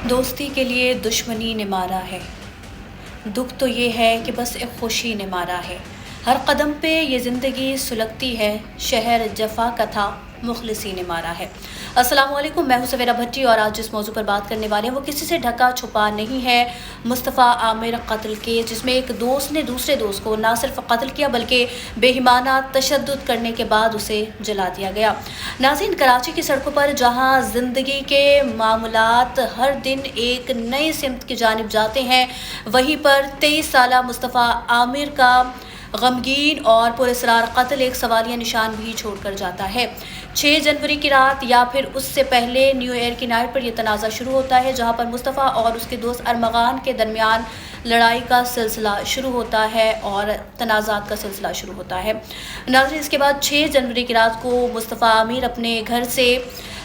دوستی کے لیے دشمنی نے مارا ہے، دکھ تو یہ ہے کہ بس ایک خوشی نے مارا ہے۔ ہر قدم پہ یہ زندگی سلگتی ہے، شہر جفا کا تھا مخلصی نے مارا ہے۔ السلام علیکم، میں ہوں سویرا بھٹی اور آج جس موضوع پر بات کرنے والے ہیں وہ کسی سے ڈھکا چھپا نہیں ہے۔ مصطفیٰ عامر قتل کیس، جس میں ایک دوست نے دوسرے دوست کو نہ صرف قتل کیا بلکہ بے ایمانہ تشدد کرنے کے بعد اسے جلا دیا گیا۔ ناظرین، کراچی کی سڑکوں پر جہاں زندگی کے معاملات ہر دن ایک نئی سمت کی جانب جاتے ہیں، وہیں پر 23 سالہ مصطفیٰ عامر کا غمگین اور پراسرار قتل ایک سوالیہ نشان بھی چھوڑ کر جاتا ہے۔ 6 جنوری کی رات یا پھر اس سے پہلے نیو ایئر کی نائٹ پر یہ تنازع شروع ہوتا ہے، جہاں پر مصطفیٰ اور اس کے دوست ارمغان کے درمیان لڑائی کا سلسلہ شروع ہوتا ہے اور تنازعات کا سلسلہ شروع ہوتا ہے۔ ناظرین، اس کے بعد 6 جنوری کی رات کو مصطفیٰ عامر اپنے گھر سے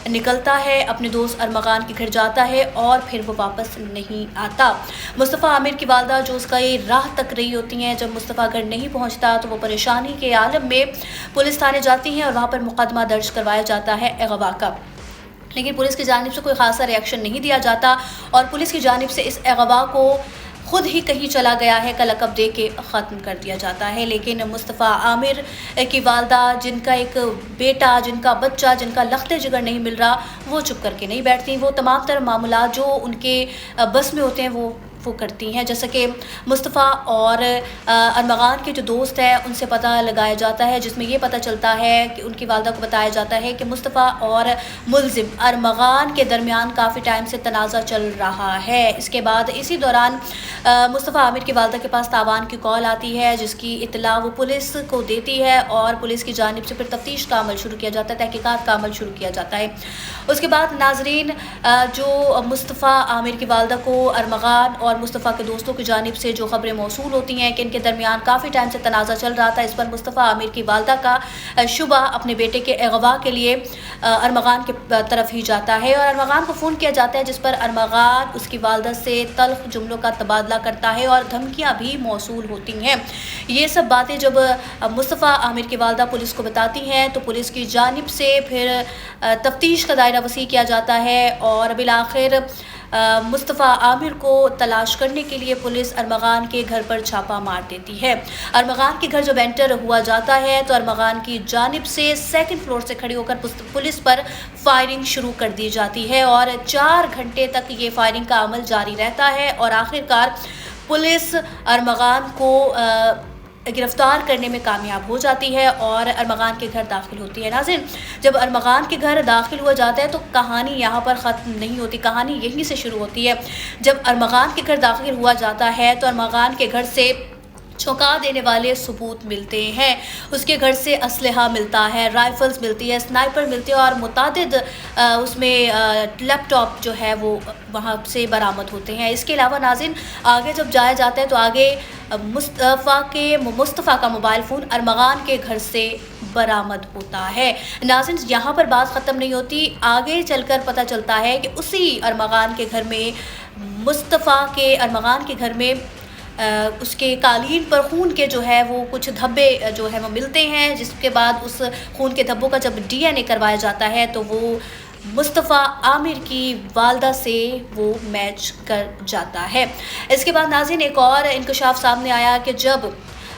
نکلتا ہے، اپنے دوست ارمغان کے گھر جاتا ہے اور پھر وہ واپس نہیں آتا۔ مصطفیٰ عامر کی والدہ جو اس کا یہ راہ تک رہی ہوتی ہیں، جب مصطفیٰ گھر نہیں پہنچتا تو وہ پریشانی کے عالم میں پولیس تھانے جاتی ہیں اور وہاں پر مقدمہ درج کروایا جاتا ہے اغوا کا، لیکن پولیس کی جانب سے کوئی خاصا ری ایکشن نہیں دیا جاتا اور پولیس کی جانب سے اس اغوا کو خود ہی کہیں چلا گیا ہے کا لقب دے کے ختم کر دیا جاتا ہے۔ لیکن مصطفیٰ عامر کی والدہ، جن کا ایک بیٹا، جن کا بچہ، جن کا لخت جگر نہیں مل رہا، وہ چپ کر کے نہیں بیٹھتی، وہ تمام تر معاملات جو ان کے بس میں ہوتے ہیں وہ کرتی ہیں۔ جیسا کہ مصطفیٰ اور ارمغان کے جو دوست ہیں ان سے پتہ لگایا جاتا ہے، جس میں یہ پتہ چلتا ہے کہ ان کی والدہ کو بتایا جاتا ہے کہ مصطفیٰ اور ملزم ارمغان کے درمیان کافی ٹائم سے تنازع چل رہا ہے۔ اس کے بعد اسی دوران مصطفیٰ عامر کی والدہ کے پاس تاوان کی کال آتی ہے، جس کی اطلاع وہ پولیس کو دیتی ہے اور پولیس کی جانب سے پھر تفتیش کا عمل شروع کیا جاتا ہے، تحقیقات کا عمل شروع کیا جاتا ہے۔ اس کے بعد ناظرین، جو مصطفیٰ عامر کی والدہ کو ارمغان اور مصطفیٰ کے دوستوں کی جانب سے جو خبریں موصول ہوتی ہیں کہ ان کے درمیان کافی ٹائم سے تنازع چل رہا تھا، اس پر مصطفیٰ عامر کی والدہ کا شبہ اپنے بیٹے کے اغوا کے لیے ارمغان کی طرف ہی جاتا ہے اور ارمغان کو فون کیا جاتا ہے، جس پر ارمغان اس کی والدہ سے تلخ جملوں کا تبادلہ کرتا ہے اور دھمکیاں بھی موصول ہوتی ہیں۔ یہ سب باتیں جب مصطفیٰ عامر کی والدہ پولیس کو بتاتی ہیں تو پولیس کی جانب سے پھر تفتیش کا دائرہ وسیع کیا جاتا ہے اور بالآخر مصطفیٰ عامر کو تلاش کرنے کے لیے پولیس ارمغان کے گھر پر چھاپا مار دیتی ہے۔ ارمغان کے گھر جب انٹر ہوا جاتا ہے تو ارمغان کی جانب سے 2nd فلور سے کھڑی ہو کر پولیس پر فائرنگ شروع کر دی جاتی ہے اور 4 گھنٹے تک یہ فائرنگ کا عمل جاری رہتا ہے اور آخرکار پولیس ارمغان کو گرفتار کرنے میں کامیاب ہو جاتی ہے اور ارمغان کے گھر داخل ہوتی ہے۔ ناظرین، جب ارمغان کے گھر داخل ہوا جاتا ہے تو کہانی یہاں پر ختم نہیں ہوتی، کہانی یہیں سے شروع ہوتی ہے۔ جب ارمغان کے گھر داخل ہوا جاتا ہے تو ارمغان کے گھر سے چونکا دینے والے ثبوت ملتے ہیں۔ اس کے گھر سے اسلحہ ملتا ہے، رائفلز ملتی ہے، سنائپر ملتی ہے اور متعدد اس میں لیپ ٹاپ جو ہے وہ وہاں سے برآمد ہوتے ہیں۔ اس کے علاوہ ناظرین، آگے جب جایا جاتا ہے تو آگے مصطفیٰ کا موبائل فون ارمغان کے گھر سے برآمد ہوتا ہے۔ ناظرین، یہاں پر بات ختم نہیں ہوتی، آگے چل کر پتہ چلتا ہے کہ اسی ارمغان کے گھر میں ارمغان کے گھر میں اس کے قالین پر خون کے جو ہے وہ کچھ دھبے جو ہے وہ ملتے ہیں، جس کے بعد اس خون کے دھبوں کا جب DNA کروایا جاتا ہے تو وہ مصطفیٰ عامر کی والدہ سے وہ میچ کر جاتا ہے۔ اس کے بعد ناظرین، ایک اور انکشاف سامنے آیا کہ جب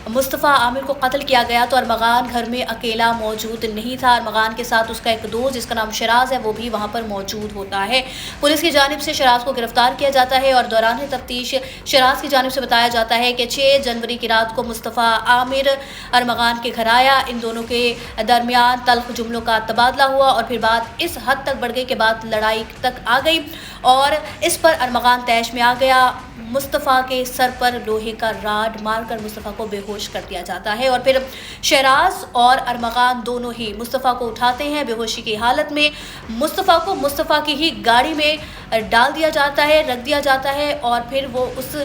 مصطفیٰ عامر کو قتل کیا گیا تو ارمغان گھر میں اکیلا موجود نہیں تھا، ارمغان کے ساتھ اس کا ایک دوست جس کا نام شراز ہے وہ بھی وہاں پر موجود ہوتا ہے۔ پولیس کی جانب سے شراز کو گرفتار کیا جاتا ہے اور دوران تفتیش شراز کی جانب سے بتایا جاتا ہے کہ 6 جنوری کی رات کو مصطفیٰ عامر ارمغان کے گھر آیا، ان دونوں کے درمیان تلخ جملوں کا تبادلہ ہوا اور پھر بات اس حد تک بڑھ گئی کہ بات لڑائی تک آ گئی اور اس پر ارمغان طیش میں آ گیا۔ مصطفیٰ کے سر پر لوہے کا راڈ مار کر مصطفیٰ کو بے ہوش کر دیا جاتا ہے اور پھر شہراز اور ارمغان دونوں ہی مصطفیٰ کو اٹھاتے ہیں بے ہوشی کی حالت میں، مصطفیٰ کو مصطفیٰ کی ہی گاڑی میں ڈال دیا جاتا ہے، رکھ دیا جاتا ہے اور پھر وہ اس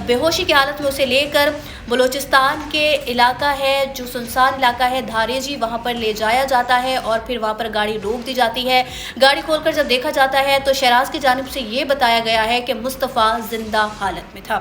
بے ہوشی کی حالت میں اسے لے کر بلوچستان کے علاقہ ہے جو سنسان علاقہ ہے دھاریجی، وہاں پر لے جایا جاتا ہے اور پھر وہاں پر گاڑی روک دی جاتی ہے۔ گاڑی کھول کر جب دیکھا جاتا ہے تو شہراز کی جانب سے یہ بتایا گیا ہے کہ مصطفیٰ زندہ حالت میں تھا۔